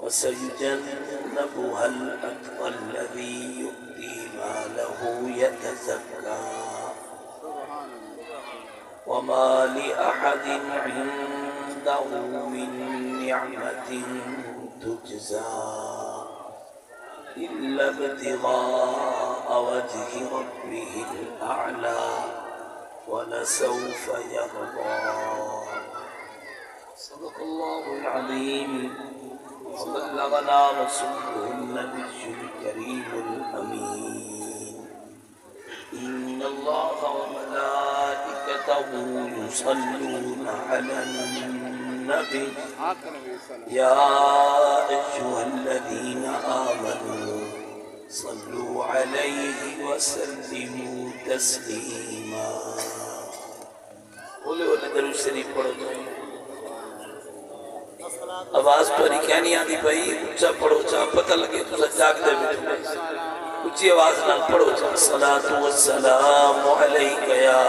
وسيجنبها الأتقى الذي يؤتي ماله يتزكى وما لأحد عنده من نعمة تجزى إلا ابتغاء وجه ربه الأعلى ولسوف يرضى صدق الله العظيم وبلغنا رسوله النبي الكريم الأمين إن الله وملائكته يصلون على النبي يا أيها الذين آمنوا صلوا عليه وسلموا تسليما بولے بولے درود شریف پڑھو تو آواز پڑھی کیا نہیں آتی بھائی اچھا پڑھو چاہ پتہ لگے تو سجاگ دے بیٹھو اچھی آواز نہ پڑھو چاہ الصلاة والسلام علیکہ یا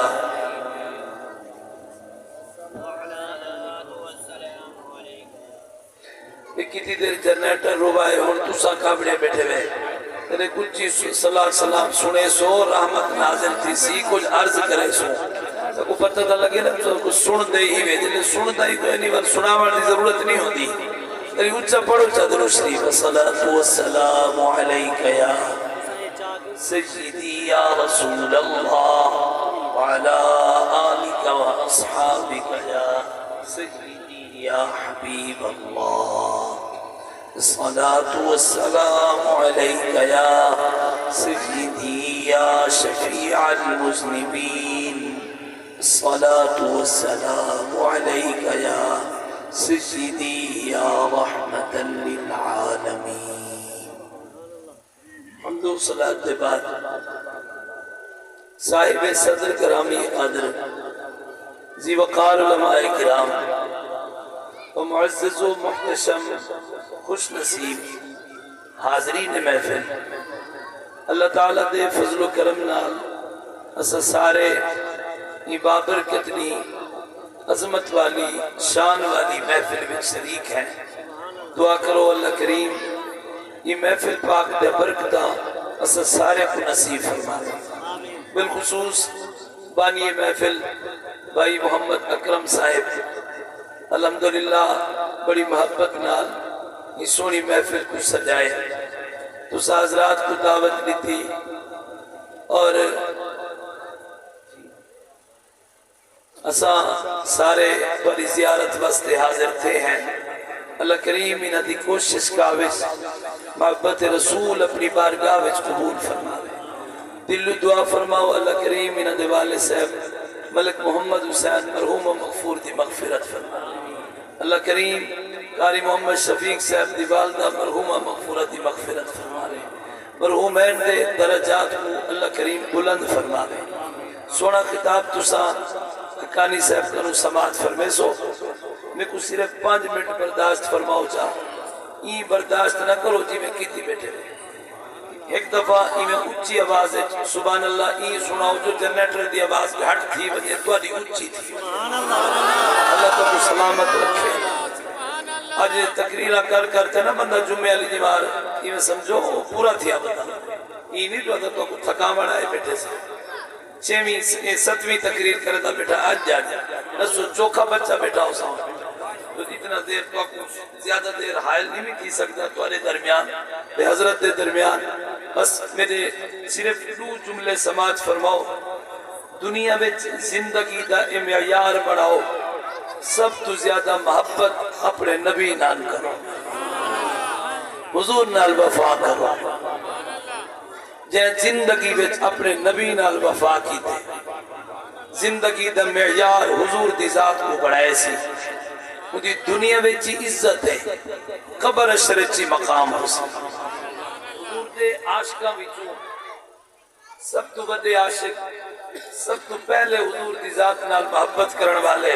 کتنی دیر جنریٹر روائے اور تسا کابڑے بیٹھے ہوئے تیرے کچھ چیز صلاة سلام سنے سو رحمت نازل تھی سی کچھ عرض کرے سو کو پتہ تھا لگے نا کچھ سن دے ہی وے جلے سن دے ہی تو اینی بار سناوان دی ضرورت نہیں ہوتی تیری اچھا پڑھو چادر شریف الصلاة والسلام علیکہ یا سیدی یا رسول اللہ وعلا آلک و اصحابک یا سیدی یا حبیب اللہ الصلاة والسلام علیکہ یا سیدی یا شفیع المذنبین الصلاة والسلام علیکہ یا سیدی یا رحمتا للعالمین حمد و صلاة دے بعد صاحب صدر کرامی قادر ذی وقار علماء کرام و معزز و محتشم خوش نصیب حاضرین محفل اللہ تعالیٰ دے فضل و کرم نال اسا سارے یہ بابرکتنی عظمت والی شان والی محفل میں شریک ہیں دعا کرو اللہ کریم یہ محفل پاک دے برکتہ اسا سارے کو نصیب فرما دے بالخصوص بانی محفل بھائی محمد اکرم صاحب الحمدللہ بڑی محبت نال یہ سونی محفل کو سجائے تو حضرات کو دعوت لی تھی اور اساں سارے بڑی زیارت واسطے حاضر تھے ہیں اللہ کریم انہاں دی کوشش کا وچ محبت رسول اپنی بارگاہ وچ قبول فرما دل دعا فرماؤ اللہ کریم انہاں دے والد صاحب ملک محمد حسین مرحوم و مغفور دی مغفرت فرما اللہ کریم قاری محمد شفیق صاحب دی والدہ مرحومہ مغفورت دی مغفرت فرما دے مرحومین دے درجات کو اللہ کریم بلند فرما دے سونا خطاب تسا کانی صاحب کنو سماعت فرمے سو میں کو صرف 5 منٹ برداشت فرماؤ چاہ یہ برداشت نہ کرو جی میں کیتی بیٹھے رہے ایک دفعہ یہ میں اچھی آواز ہے سبحان اللہ یہ سناؤ جو جنریٹر دی آواز گھٹ تھی وجہ تو دی اچھی تھی اللہ تو کو سلامت رکھے آج تقریرہ کر کرتے نا بندہ جمعہ علی جمار یہ میں سمجھو پورا تھیا بندہ یہ نہیں تو تو کو تھکا بڑا ہے بیٹھے سے 6ویں 7ویں تقریر کرتا بیٹھا آج جا نسو چوکھا بچہ بیٹھا ہو ساؤں تو اتنا دیر تو زیادہ دیر حائل نہیں تھی سکتا تو آنے درمیان بے حضرت دے درمیان بس میرے صرف 2 جملے سماعت فرماؤ دنیا میں زندگی دا معیار بڑھاؤ سب تو زیادہ محبت اپنے نبی نال کرو حضور نال وفا کرو جے زندگی وچ اپنے نبی نال وفا کی تے زندگی دا معیار حضور دی ذات کو بڑھائے سی مجھے دنیا وچ عزت ہے قبر اشرچی مقام ہو سی حضور دے عاشقاں وچوں سب تو بڑے عاشق سب تو پہلے حضور دی ذات نال محبت کرن والے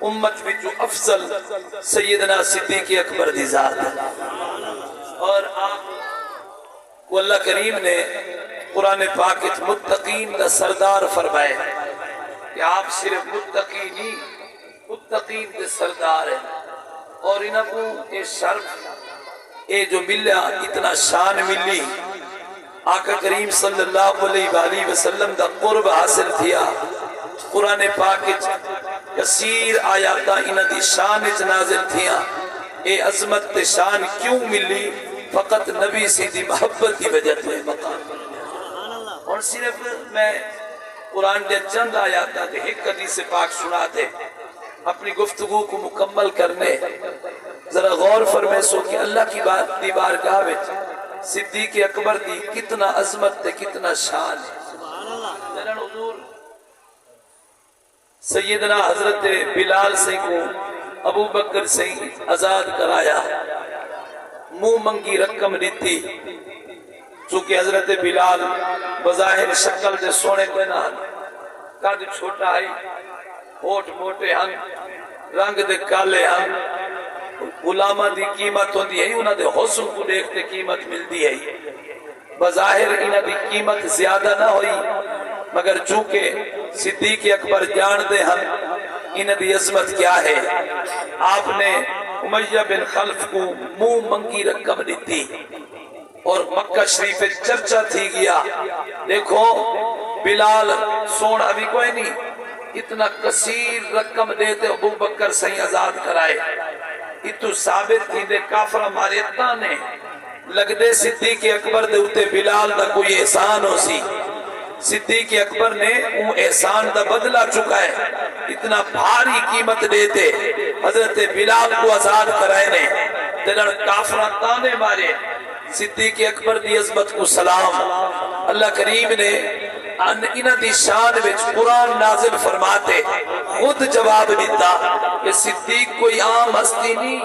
امت وچوں افضل سیدنا صدیق اکبر دی ذات اور آپ کو اللہ کریم نے قرآن پاک متقین کا سردار فرمائے کہ آپ صرف متقی نہیں متقین کے سردار ہیں اور انہوں کو یہ شرف اے جو ملا اتنا شان ملی آقا کریم صلی اللہ علیہ وآلہ وسلم دا قرب حاصل تھیا قرآن پاک کثیر آیاتاں انہاں دی شان وچ نازل تھیاں اے عظمت تے شان کیوں ملی فقط نبی سے دی محبت کی وجہ تے مقام اور صرف میں قرآن دے چند آیاتاں تے ایک حدیث پاک سنا دے اپنی گفتگو کو مکمل کرنے ذرا غور فرمائے سو کہ اللہ کی بات دی بارگاہ وچ صدیق اکبر دی کتنا عظمت تے کتنا شان ہے جنہاں حضور سیدنا حضرت بلال سے کو ابو بکر سے آزاد کرایا منہ منگی رقم دیتی چونکہ حضرت بلال بظاہر شکل دے سونے کو نہ قد چھوٹا ہے ہوٹ موٹے ہن رنگ دے کالے ہن غلامہ دی قیمت ہوندی ہے انہاں دے حسن کو دیکھتے قیمت ملتی ہے بظاہر انہاں دی قیمت زیادہ نہ ہوئی مگر چونکہ صدیق اکبر جان دے ہم انہاں دی عظمت کیا ہے آپ نے امیہ بن خلف کو منہ منگی رقم دیتی اور مکہ شریف چرچا تھی گیا دیکھو بلال سونا بھی کوئی نہیں اتنا کثیر رقم دیتے ابو بکر سے آزاد کرائے اتو ثابت تھی دے کافر ہمارے تانے لگ دے صدیق اکبر دے اتے بلال دا کوئی احسان ہو سی صدیق اکبر نے وہ احسان دا بدلہ چکا ہے اتنا بھاری قیمت دیتے حضرت بلال کو آزاد کرائے نے تنر کافران تانے مارے صدیق اکبر دی عظمت کو سلام اللہ کریم نے انہاں دی شان وچ قرآن نازل فرماتے خود جواب دیتا کہ صدیق کوئی عام ہستی نہیں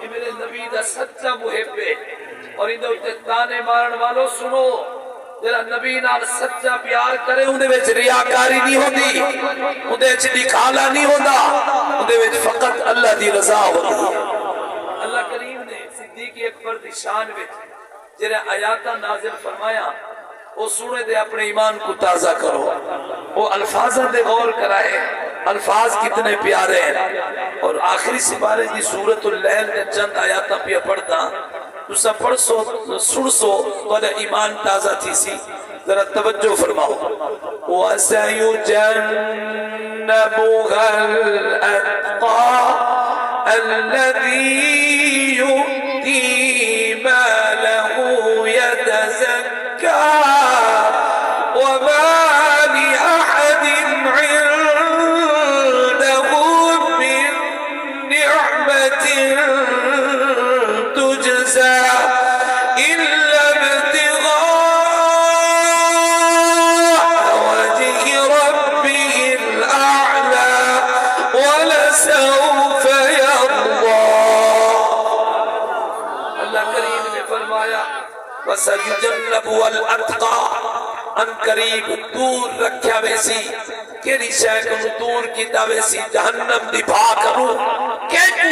یہ میرے نبی دا سچا محب ہے اور اندھے اتے تانے مارن والوں سنو جیڑا نبی نال سچا پیار کرے اندھے وچ ریاکاری نہیں ہوندی اندھے وچ دکھالا نہیں ہوندا اندھے وچ فقط اللہ دی رضا ہوندی اللہ کریم نے صدیق اکبر دی شان وچ جیڑا آیاتاں نازل فرمایا وہ سنے دے اپنے ایمان کو تازہ کرو وہ الفاظاں دے غور کرائے الفاظ کتنے پیارے ہیں اور آخری سپارے کی سورۃ اللیل میں چند آیاتاں پہ پڑھتا تو سب پڑھ سو سن سو تو ایمان تازہ تھی سی ذرا توجہ فرماؤ وَسَيُجَنَّبُهَا الْأَتْقَى الَّذِي يُؤْتِي مَالَهُ يَتَزَكَّى وَمَا لِأَحَدٍ عِندَهُ مِن نِعْمَةٍ تُجْزَى إِلَّا ابْتِغَاءَ وَجْهِ رَبِّهِ الْأَعْلَى وَلَسَوْفَ يَرْضَى اللہ کریم نے فرمایا وَسَيُجَنَّبُهَا الْأَتْقَى ان قریب دور رکھیا ویسی کیری شے کو دور کیتا ویسی جہنم دی بھا کروں کہ تو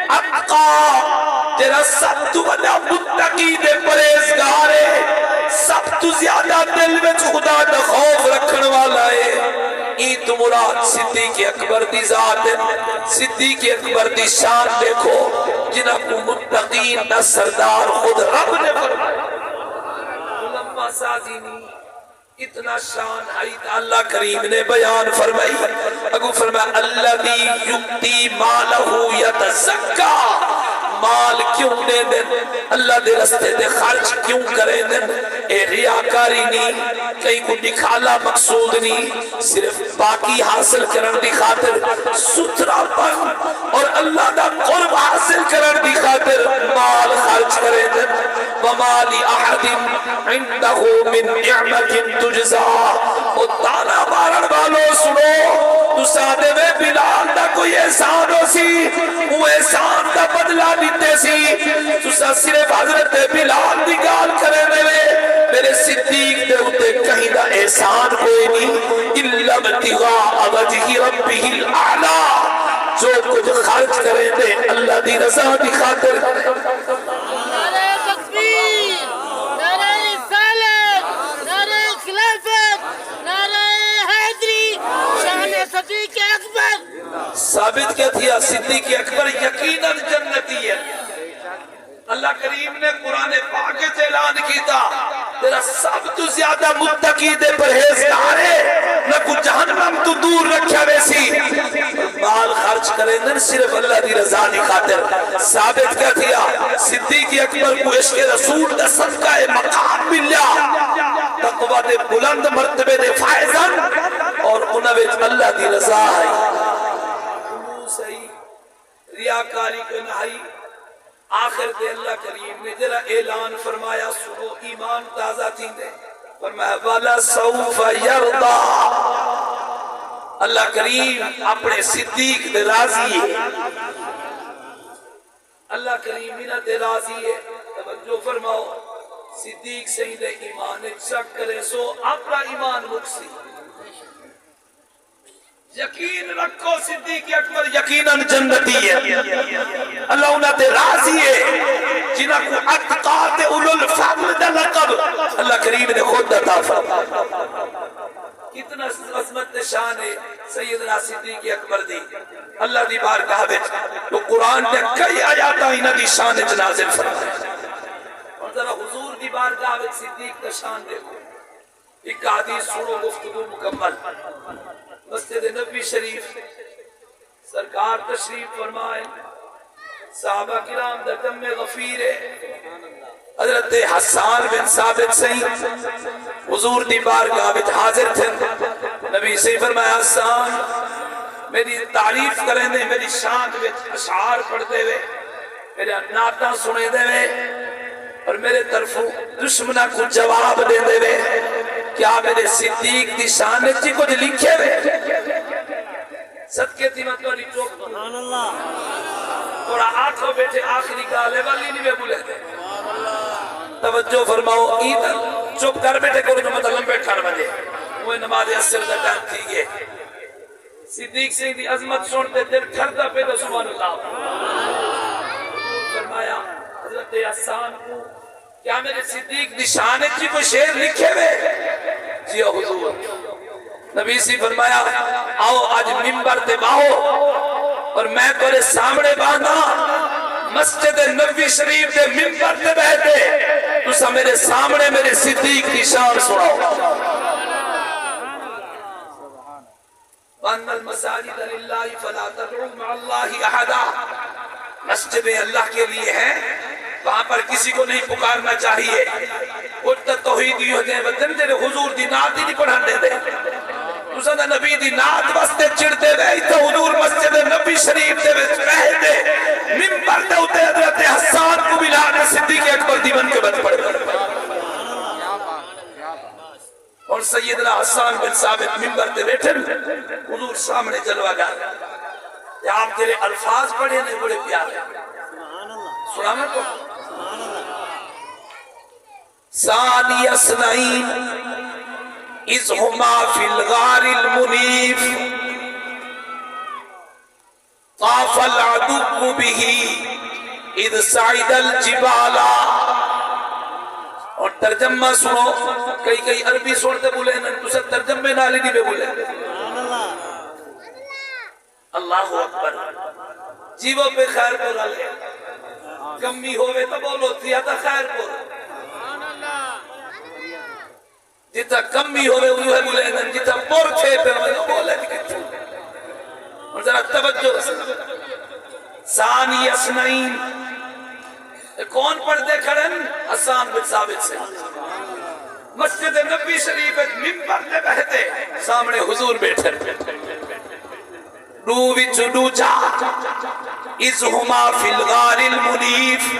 اتقا جرا سب تو بڑا متقی دے پرہیزگار ہے سب تو زیادہ دل میں خدا دا خوف رکھن والا ہے ای تو مراد صدیق اکبر دی ذات ہے صدیق اکبر دی شان دیکھو جنہاں کو متقین دا سردار خود رب نے فرمایا علماء سازی نہیں اتنا شان ہے اللہ کریم نے بیان فرمائی اگو فرمایا الذی یؤتی مالہ یتزکا مال کیوں دے دن اللہ دے رستے دے خرچ کیوں کرے دن اے ریاکاری نہیں کہیں کو نکھالا مقصود نہیں صرف باقی حاصل کرن دی خاطر سترا پن اور اللہ دا قرب حاصل کرن دی خاطر مال خرچ کرے دن وما لأحد عنده من نعمت تجزا او تانا مارن والو سنو تو سادے میں بلال دا کوئی احسان ہو سی وہ احسان دا بدلہ دیتے سی تو صرف حضرت بلال دی گال کرے دے میرے صدیق دے ہوتے کہیں دا احسان کوئی نہیں الا ابتغاء وجہ ربہ الاعلی جو کچھ خرچ کرے دے اللہ دی رضا دی خاطر ثابت کیا تھیا صدیق اکبر یقیناً جنتی ہے اللہ کریم نے قرآن پاک سے اعلان کیتا تیرا سب تو زیادہ متقی دے پرہیزگار ہے نہ کو جہنم تو دور رکھا ویسی مال خرچ کریں نہ صرف اللہ دی رضا دی خاطر ثابت کیا دیا صدیق اکبر کو عشق رسول دا صدقہ مقام ملیا تقوی دے بلند مرتبے دے فائزن اور انہوں اللہ دی رضا ہے ریاکاری کو نہائی آخر دے اللہ کریم نے جرا اعلان فرمایا سنو ایمان تازہ تھی دے فرمایا والا سوف یرضا اللہ کریم اپنے صدیق دے راضی ہے اللہ کریم انہ دے راضی ہے توجہ فرماؤ صدیق سید ایمان شک کرے سو اپنا ایمان مکسی یقین رکھو صدیق اکبر یقیناً جنتی ہے اللہ انہاں تے راضی ہے جنہاں کو اتقاء اولو الفضل دا لقب اللہ کریم نے خود عطا فرمایا کتنا عظمت شان ہے سیدنا صدیق اکبر دی اللہ دی بارگاہ وچ تو قرآن دے کئی آیاتاں انہاں دی شان وچ نازل فرمایا اور ذرا حضور دی بارگاہ وچ صدیق دا شان دیکھو ایک حدیث سنو گفتگو مکمل مسجد نبی شریف سرکار تشریف فرمائے صحابہ کرام دا دم غفیر ہے حضرت حسان بن ثابت صحیح حضور دی بارگاہ وچ حاضر تھے نبی سے فرمایا حسان میری تعریف کریں دے میری شان وچ اشعار پڑھتے ہوئے میرے نعتاں سنے دے اور میرے طرفوں دشمنہ کو جواب دے دے کیا میرے صدیق دی شان چی کچھ لکھے ہوئے صدقے تھی مت والی چوک سبحان اللہ تھوڑا آنکھوں بیٹھے آخری گالے والی نہیں بولے دے توجہ فرماؤ عید چپ کر بیٹھے کرو جو مطلب بیٹھ کر بجے وہ نماز اثر دا ٹائم تھی گئے صدیق سے دی عظمت سنتے دل ٹھرتا پہ تو سبحان اللہ فرمایا حضرت حسان کو کیا میرے صدیق نشان کی کوئی شعر لکھے ہوئے جی حضور نبی سے فرمایا آؤ آج منبر تے باہو اور میں تیرے سامنے باندھا مسجد نبی شریف دے منبر تے بیٹھے تو سا میرے سامنے میرے صدیق کی شان سناؤ وَأَنَّ الْمَسَاجِدَ لِلَّهِ فَلَا تَدْعُوا مَعَ اللَّهِ أَحَدًا مسجدیں اللہ کے لیے ہیں وہاں پر کسی کو نہیں پکارنا چاہیے کچھ توحیدی ہو جائے وطن تیرے حضور دی نعت ہی نہیں پڑھانے دے تُسا دا نبی دی نعت واسطے چڑھتے دے تو حضور مسجد نبی شریف دے رہ دے منبر دے ہوتے حضرت حسان کو ملانے صدیق اکبر دیون کے بد پڑھ اور سیدنا حسان بن ثابت منبر دے بیٹھے حضور سامنے جلوہ گا آپ تیرے الفاظ پڑھے نہیں بڑے پیارے سنانا کو ثانی اثنین اذ ہما فی الغار المنیف طاف العدو به اذ سعید الجبالا اور ترجمہ سنو کئی عربی سنتے بولے تو سب ترجمے نالی نہیں بے بولے اللہ اکبر جیوہ پہ خیر کو رلے کمی ہوئے تو بولو تھیا تا خیر کو جتا کمی ہوئے وہ بولے جتا پور تھے پہ بولے اور ذرا توجہ ثانی اثنین کون پڑھتے کھڑن حسان بن ثابت سے مسجد نبی شریف منبر نے بہتے سامنے حضور بیٹھے رو وچ رو جا اذ ہما فی الغار المنیف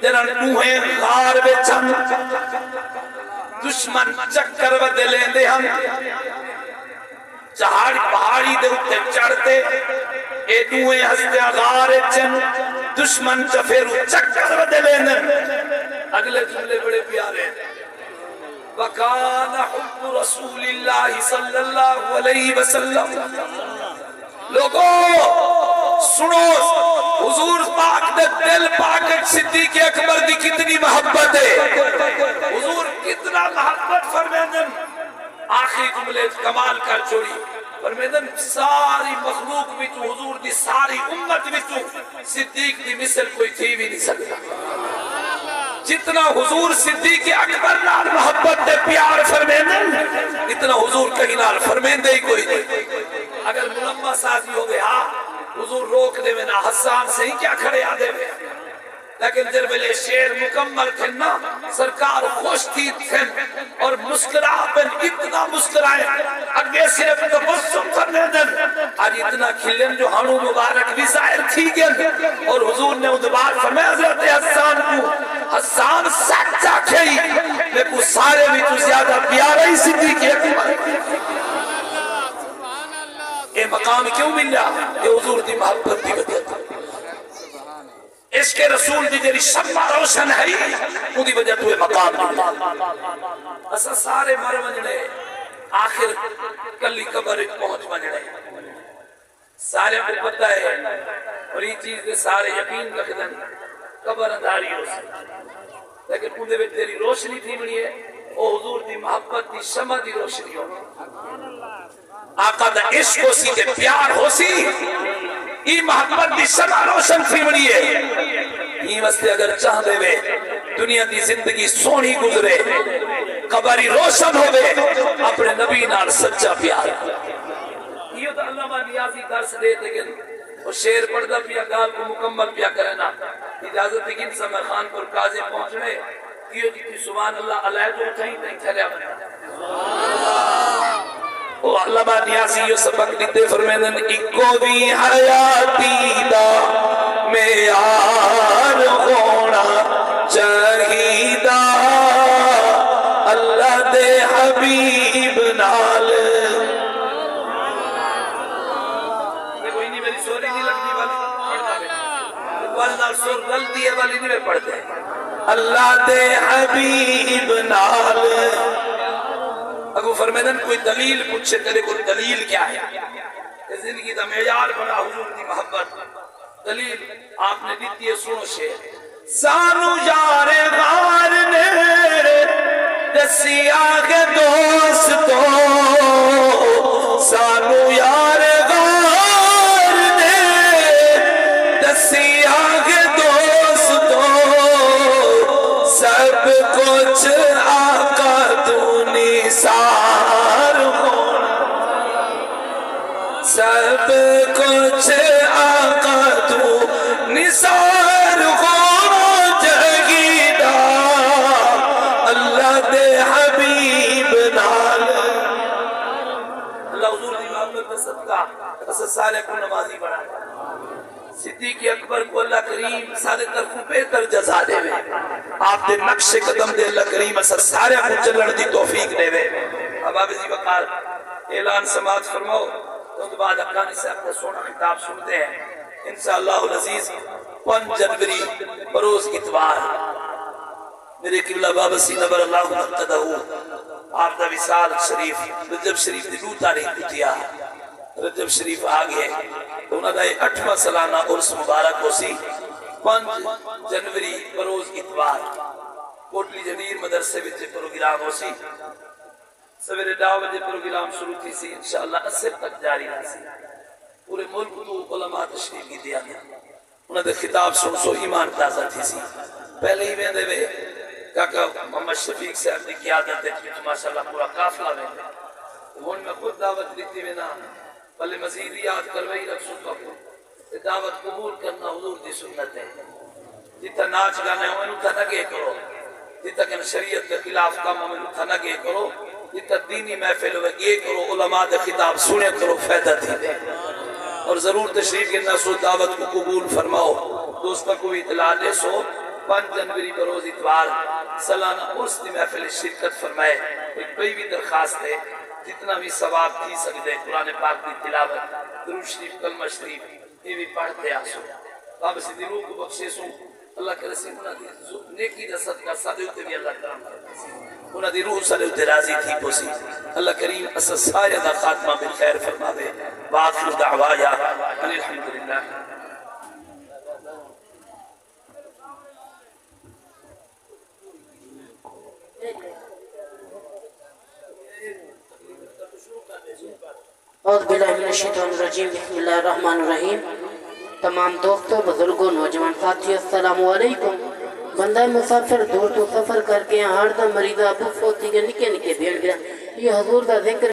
جنہاں نوہیں غار بچن دشمن چکر ودے لیندے ہم چہاڑی پہاڑی دے اتے چڑھتے اے نوہیں ہستے غار چن دشمن چفیرو چکر ودے لیندے اگلے جملے بڑے پیارے وَقَانَ حُبُّ رَسُولِ اللَّهِ صلی اللہ علیہ وسلم لوگوں سنو حضور پاک دے دل پاک صدیق اکبر دی کتنی محبت ہے حضور کتنا محبت فرمیندن آخری جملے کمال کر چھوڑی فرمیدن ساری مخلوق بھی تو حضور دی ساری امت بھی تو صدیق دی مثل کوئی تھی بھی نہیں سکتا جتنا حضور صدیق اکبر نال محبت دے پیار فرمیدن اتنا حضور کہیں نال فرمیندے ہی کوئی نہیں اگر ملمہ سازی ہو گیا حضور روک دے میں نہ حسان سے ہی کیا کھڑے آدھے میں لیکن جب ملے شیر مکمل تھے نا سرکار خوش تھی تھے اور مسکرا بن اتنا مسکرائے اگے صرف تبسم کرنے دن آج اتنا کھلن جو ہنو مبارک بھی ظاہر تھی گئن اور حضور نے ادبار فرمائے حضرت حسان کو حسان سچا کھئی لیکن سارے بھی تو زیادہ پیارا ہی صدیق اکبر یہ مقام کیوں مل رہا یہ حضور دی محبت دی وجہ تھا عشق رسول دی جری شمع روشن ہے ان دی وجہ تو یہ مقام مل اسا سارے مر ونجنے آخر کلی قبر پہنچ ونجنے سارے کو پتہ ہے اور یہ چیز دے سارے یقین رکھدن قبر انداری ہو سکتی لیکن ان دے تیری روشنی تھی بڑی ہے او حضور دی محبت دی شمع دی روشنی ہو آقا دا عشق ہو سی دے پیار ہو سی ای محبت دی شمع روشن تھی بڑی ہے یہ واسطے اگر چاہ دے وے دنیا دی زندگی سونی گزرے قبری روشن ہوئے اپنے نبی نال سچا پیار یہ تو علامہ نیازی درس دے لیکن وہ شیر پڑھتا پیا گال کو مکمل پیا کرنا اجازت لیکن سمر خان پر قاضی پہنچنے یہ جتنی سبحان اللہ علیہ تو کہیں تہیں تھلیا وہ علامہ نیازی یہ سبق دیتے فرمیدن اکو بھی حیاتی دا میار ہونا چاہیدہ اللہ دے حبیب نال کوئی نہیں میری سوری نہیں لگتی والی والنال سور غلطی ہے والی نہیں میں پڑھتے اللہ دے حبیب نال اگو فرمیدن کوئی دلیل پوچھے تیرے کوئی دلیل کیا ہے زندگی دا معیار بنا حضور دی محبت دلیل آپ نے دیتی ہے سنو شیر سانو یار غار نے دسیا کے دوستو سانو یار غار نے دسیا کے دوستو سب کچھ آقا تو نثار ہونا سب کچھ آقا تو نثار ہونا چاہیدہ اللہ دے حبیب نال اللہ حضور دی محبت میں صدقہ اسے سارے کو نمازی بڑھا صدیق اکبر کو اللہ کریم سارے طرفوں بہتر جزا دے وے آپ دے نقش قدم دے اللہ کریم اسے سارے کو چلن دی توفیق دے وے اب آپ اسی وقار اعلان سماعت فرماؤ تو بعد اقانی صاحب کا سونا خطاب سنتے ہیں انشاءاللہ العزیز 5 جنوری بروز اتوار میرے قبلہ بابا سی نبر اللہ مقتدہ آپ دا وصال شریف رجب شریف دی روح تاریخ کتیا رجب شریف آگئے انہاں دا 8واں سالانہ عرس مبارک ہو سی 5 جنوری بروز اتوار کوٹلی جدیر مدرسے وچ پروگرام ہو سی سویرے 9 بجے پروگرام شروع تھی سی انشاءاللہ 80 تک جاری رہا سی پورے ملک تو علماء تشریف کی دیا گیا انہوں نے خطاب سن سو ایمان تازہ تھی سی پہلے ہی ویندے وے کاکا محمد شفیق صاحب دی قیادت ہے کہ ماشاءاللہ پورا قافلہ ویندے وہ میں خود دعوت لیتی وینا بلے مزید یاد کروئی رکھ سکتا کو دعوت قبول کرنا حضور دی سنت ہے جتا ناچ گانے ہوئے انہوں تھا نگے کرو جتا کہ شریعت کے خلاف کام ہوئے انہوں تھا نگے کرو جتا دینی محفل ہوئے یہ کرو علماء دے خطاب سنے کرو فیدہ تھی دے اور ضرور تشریف کے نسو دعوت کو قبول فرماؤ دوستوں کو اطلاع دے سو 5 جنوری بروز اتوار سالانہ عرس دی محفل شرکت فرمائے ایک بئی بھی درخواست ہے جتنا بھی ثواب تھی سکتے قرآن پاک دی تلاوت درود شریف کلمہ شریف یہ بھی پڑھتے آسو بابا سے دلوں کو بخشے سوں اللہ کے رسیم انہاں دی نیکی دا صدقہ صادق تے بھی اللہ کرم انہاں دی روح صلی اللہ راضی تھی پوسی اللہ کریم اسا سارے دا خاتمہ بالخیر فرماوے وآخر دعوایا الحمدللہ اعوذ باللہ من الشیطان الرجیم بسم اللہ الرحمن الرحیم۔ تمام دوستوں، بزرگوں، نوجوان ساتھی، السلام علیکم۔ بندہ مسافر دور تو سفر کر کے ہر دم مریضہ ابو فوتی کے نکے نکے بھیڑ گیا، یہ حضور دا ذکر